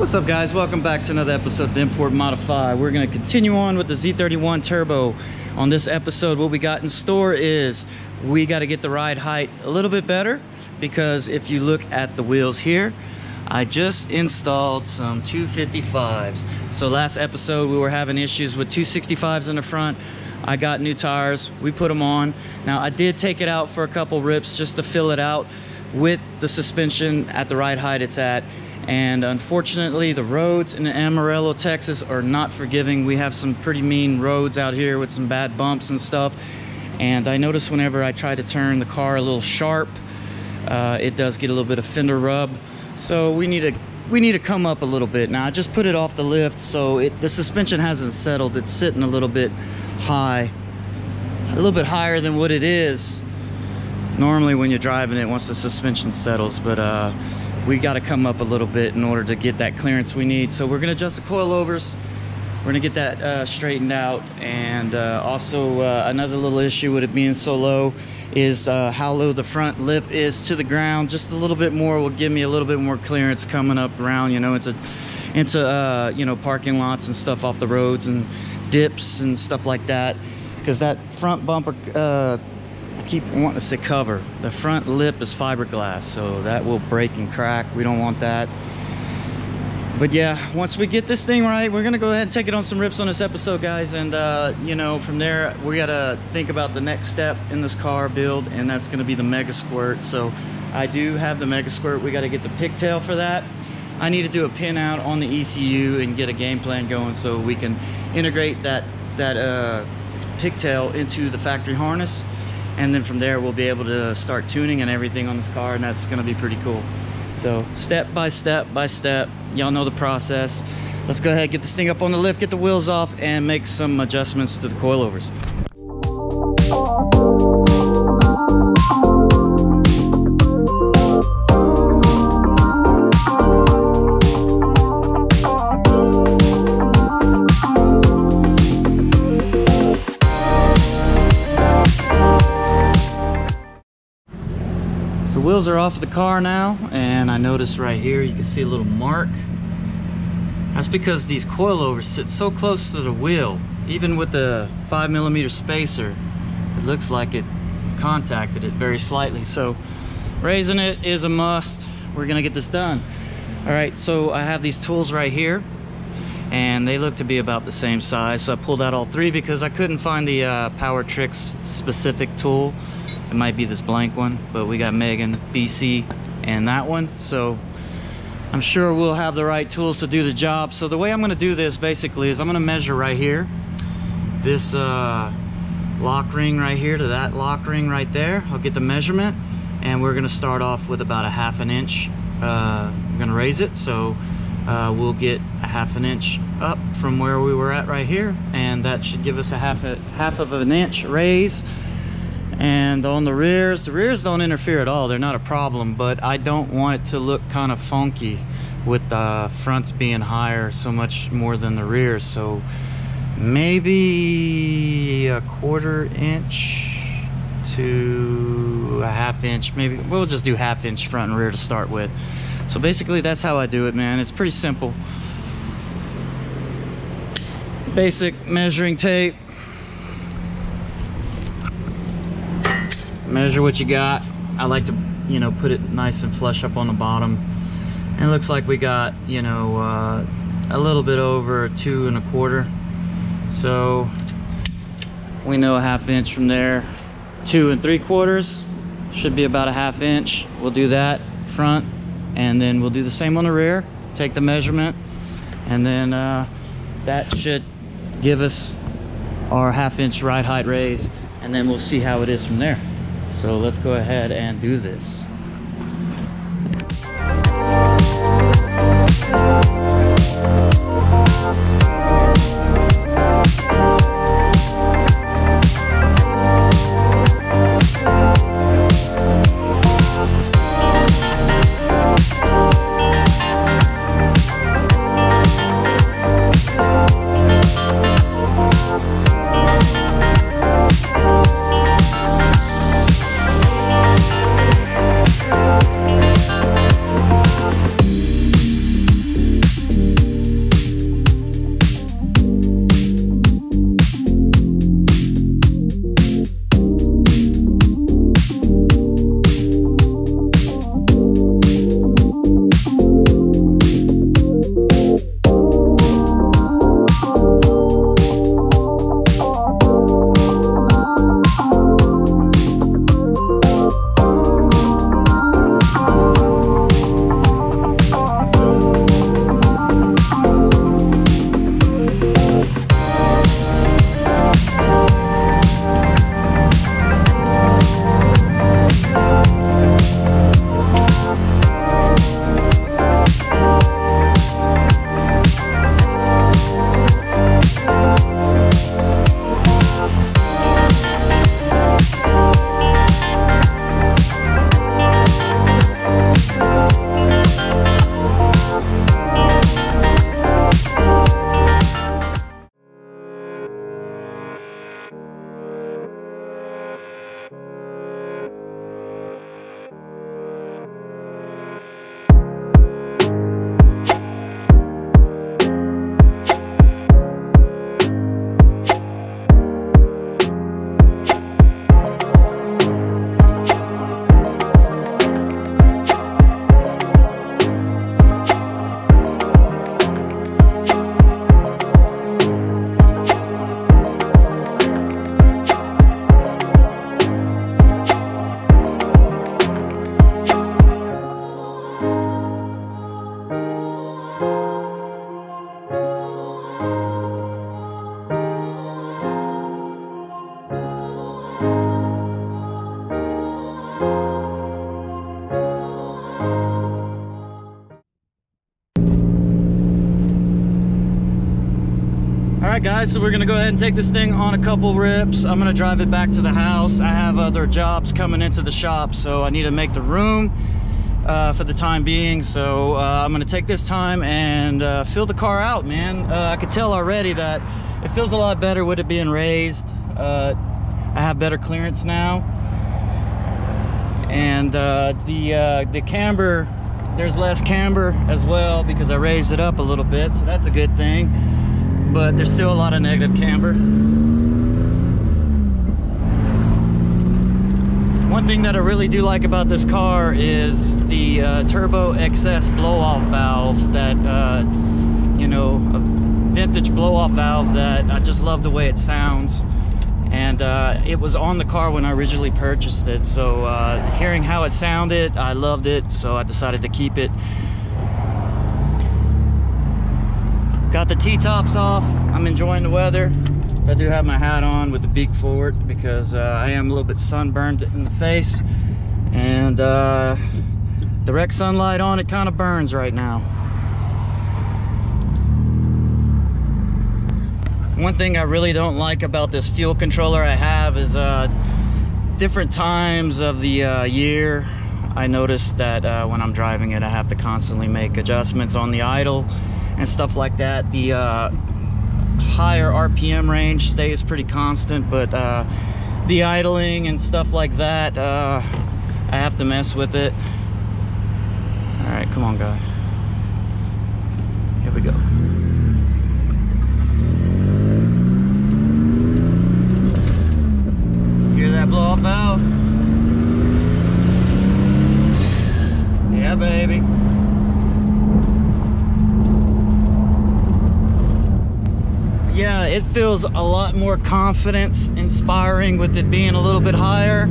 What's up, guys? Welcome back to another episode of Import Modify. We're going to continue on with the Z31 Turbo. On this episode, what we got in store is we got to get the ride height a little bit better, because if you look at the wheels here, I just installed some 255s. So last episode we were having issues with 265s in the front. I got new tires, we put them on. Now I did take it out for a couple rips just to fill it out with the suspension at the ride height it's at. And unfortunately, the roads in Amarillo, Texas are not forgiving. We have some pretty mean roads out here with some bad bumps and stuff. And I noticed whenever I try to turn the car a little sharp, it does get a little bit of fender rub. So we need to come up a little bit. Now I just put it off the lift, so the suspension hasn't settled. It's sitting a little bit high, a little bit higher than what it is normally when you're driving it once the suspension settles. But we got to come up a little bit in order to get that clearance we need. So we're going to adjust the coilovers. We're going to get that straightened out. And also another little issue with it being so low is how low the front lip is to the ground. Just a little bit more will give me a little bit more clearance coming up around, you know, into you know, parking lots and stuff off the roads and dips and stuff like that. Because that front bumper, I keep wanting to say cover. The front lip is fiberglass, so that will break and crack. We don't want that. But yeah, once we get this thing right, we're gonna go ahead and take it on some rips on this episode, guys. And you know, from there, we gotta think about the next step in this car build, and that's gonna be the Mega Squirt. So I do have the Mega Squirt. We gotta get the pigtail for that. I need to do a pin out on the ECU and get a game plan going so we can integrate that pigtail into the factory harness. And then from there, we'll be able to start tuning and everything on this car, and that's gonna be pretty cool. So step by step by step, y'all know the process. Let's go ahead, get this thing up on the lift, get the wheels off, and make some adjustments to the coilovers. The wheels are off the car now, and I notice right here you can see a little mark. That's because these coilovers sit so close to the wheel. Even with the 5mm spacer, it looks like it contacted it very slightly. So raising it is a must. We're gonna get this done. All right, so I have these tools right here, and they look to be about the same size. So I pulled out all three because I couldn't find the Power Tricks specific tool. It might be this blank one, but we got Megan, BC, and that one. So I'm sure we'll have the right tools to do the job. So the way I'm gonna do this basically is I'm gonna measure right here, this lock ring right here to that lock ring right there. I'll get the measurement, and we're gonna start off with about a ½ inch. We're gonna raise it, so we'll get a ½ inch up from where we were at right here, and that should give us a half of an inch raise. And on the rears don't interfere at all. They're not a problem, but I don't want it to look kind of funky with the fronts being higher so much more than the rears. So maybe a ½ inch to a ½ inch. Maybe we'll just do ½ inch front and rear to start with. So basically that's how I do it, man. It's pretty simple. Basic measuring tape. Measure what you got. I like to, you know, put it nice and flush up on the bottom. And it looks like we got, you know, a little bit over 2 1/4. So we know a ½ inch from there. 2 3/4 should be about a ½ inch. We'll do that front, and then we'll do the same on the rear. Take the measurement, and then that should give us our ½ inch ride height raise, and then we'll see how it is from there. So let's go ahead and do this. right, guys, so we're gonna go ahead and take this thing on a couple rips. I'm gonna drive it back to the house. I have other jobs coming into the shop, so I need to make the room for the time being. So I'm gonna take this time and fill the car out, man. I could tell already that it feels a lot better with it being raised. I have better clearance now, and the camber, there's less camber as well because I raised it up a little bit, so that's a good thing. But there's still a lot of negative camber. One thing that I really do like about this car is the turbo excess blow-off valve. That you know, a vintage blow-off valve that I just love the way it sounds. And it was on the car when I originally purchased it, so hearing how it sounded, I loved it, so I decided to keep it. Got the T-tops off. I'm enjoying the weather. I do have my hat on with the beak forward because I am a little bit sunburned in the face, and direct sunlight on it kind of burns right now. One thing I really don't like about this fuel controller I have is different times of the year. I noticed that when I'm driving it, I have to constantly make adjustments on the idle and stuff like that. The higher RPM range stays pretty constant, but the idling and stuff like that, I have to mess with it. All right, come on, guy. Here we go. Hear that blow off valve? Yeah, baby. Yeah, it feels a lot more confidence inspiring with it being a little bit higher,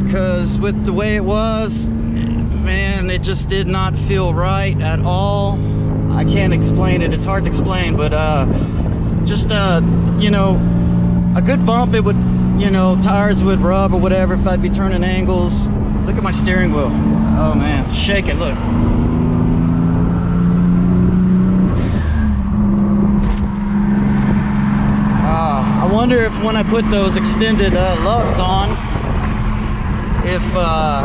because with the way it was, man, it just did not feel right at all. I can't explain it, it's hard to explain, but just you know, a good bump, it would, you know, tires would rub or whatever if I'd be turning angles. Look at my steering wheel. Oh man, shake it, look. I wonder if when I put those extended lugs on, if I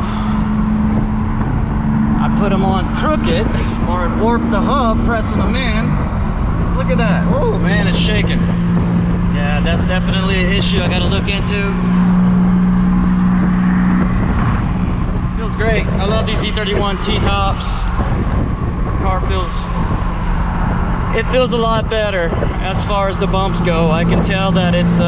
put them on crooked or it warped the hub pressing them in. Just look at that. Oh man, it's shaking. Yeah, that's definitely an issue I got to look into. Feels great. I love these Z31 T-tops. Car feels a lot better as far as the bumps go. I can tell that it's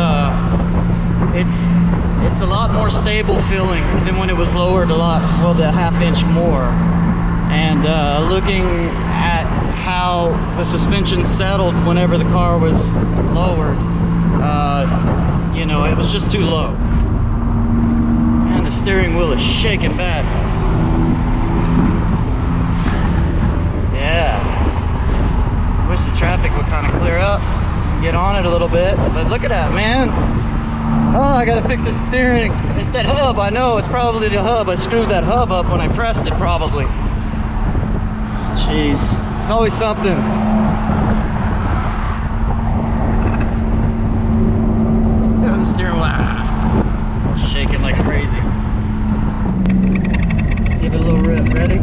a lot more stable feeling than when it was lowered a lot, well, the half-inch more. And looking at how the suspension settled whenever the car was lowered, you know, it was just too low. And the steering wheel is shaking bad. Yeah. Wish the traffic would kind of clear up and get on it a little bit, but look at that, man. Oh, I gotta fix the steering. It's that hub. I know it's probably the hub. I screwed that hub up when I pressed it, probably. Jeez, it's always something. Oh, the steering wheel, it's all shaking like crazy. Give it a little rip. Ready?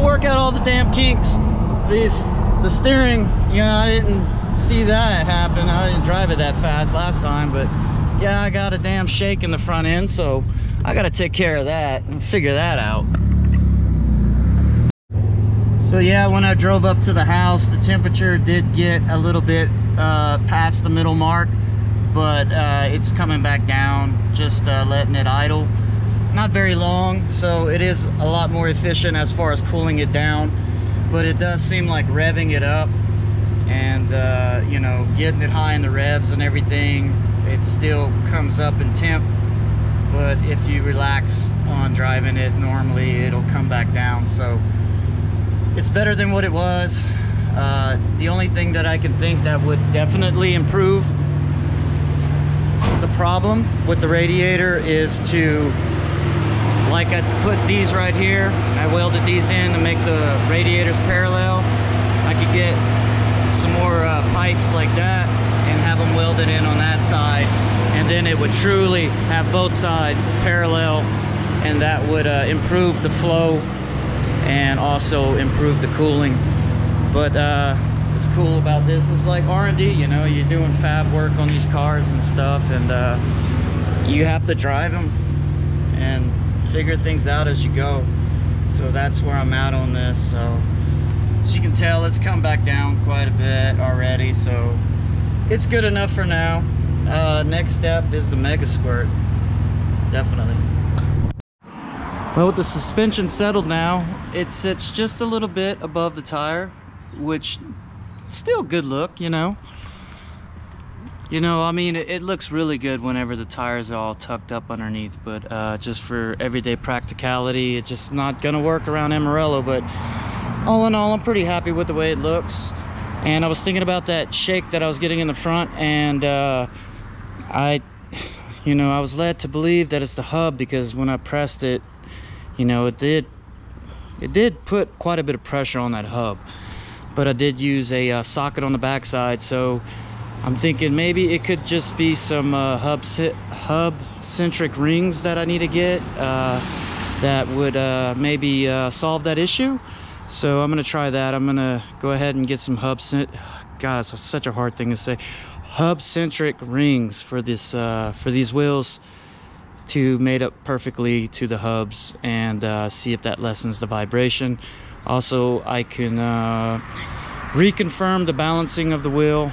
Work out all the damn kinks. The steering, you know, I didn't see that happen. I didn't drive it that fast last time, but yeah, I got a damn shake in the front end, so I got to take care of that and figure that out. So yeah, when I drove up to the house, the temperature did get a little bit past the middle mark, but it's coming back down, just letting it idle. Not very long, so it is a lot more efficient as far as cooling it down, but it does seem like revving it up and you know, getting it high in the revs and everything, it still comes up in temp, but if you relax on driving it normally, it'll come back down. So it's better than what it was. The only thing that I can think that would definitely improve the problem with the radiator is to, like, I put these right here, I welded these in to make the radiators parallel. I could get some more pipes like that and have them welded in on that side, and then it would truly have both sides parallel, and that would improve the flow and also improve the cooling. But what's cool about this is like R&D, you know, you're doing fab work on these cars and stuff, and you have to drive them and figure things out as you go. So that's where I'm at on this. So as you can tell, it's come back down quite a bit already, so it's good enough for now. Next step is the Mega Squirt, definitely. Well, with the suspension settled now, it sits just a little bit above the tire, which still good look, you know. I mean, it looks really good whenever the tires are all tucked up underneath, but just for everyday practicality, it's just not gonna work around Amarillo. But all in all, I'm pretty happy with the way it looks. And I was thinking about that shake that I was getting in the front, and I was led to believe that it's the hub, because when I pressed it, it did put quite a bit of pressure on that hub. But I did use a socket on the backside, so I'm thinking maybe it could just be some hub-centric rings that I need to get that would maybe solve that issue. So I'm gonna try that. I'm gonna go ahead and get some God, it's such a hard thing to say. Hub-centric rings for this for these wheels to mate up perfectly to the hubs, and see if that lessens the vibration. Also, I can reconfirm the balancing of the wheel.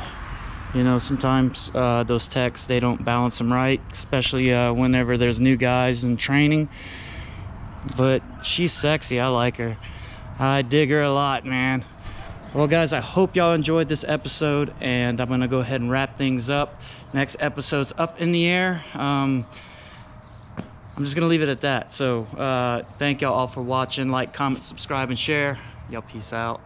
Sometimes those techs, they don't balance them right, especially whenever there's new guys in training. But she's sexy. I like her. I dig her a lot, man. Well, guys, I hope y'all enjoyed this episode, and I'm gonna go ahead and wrap things up. Next episode's up in the air. I'm just gonna leave it at that. So thank y'all all for watching. Like, comment, subscribe, and share. Y'all peace out.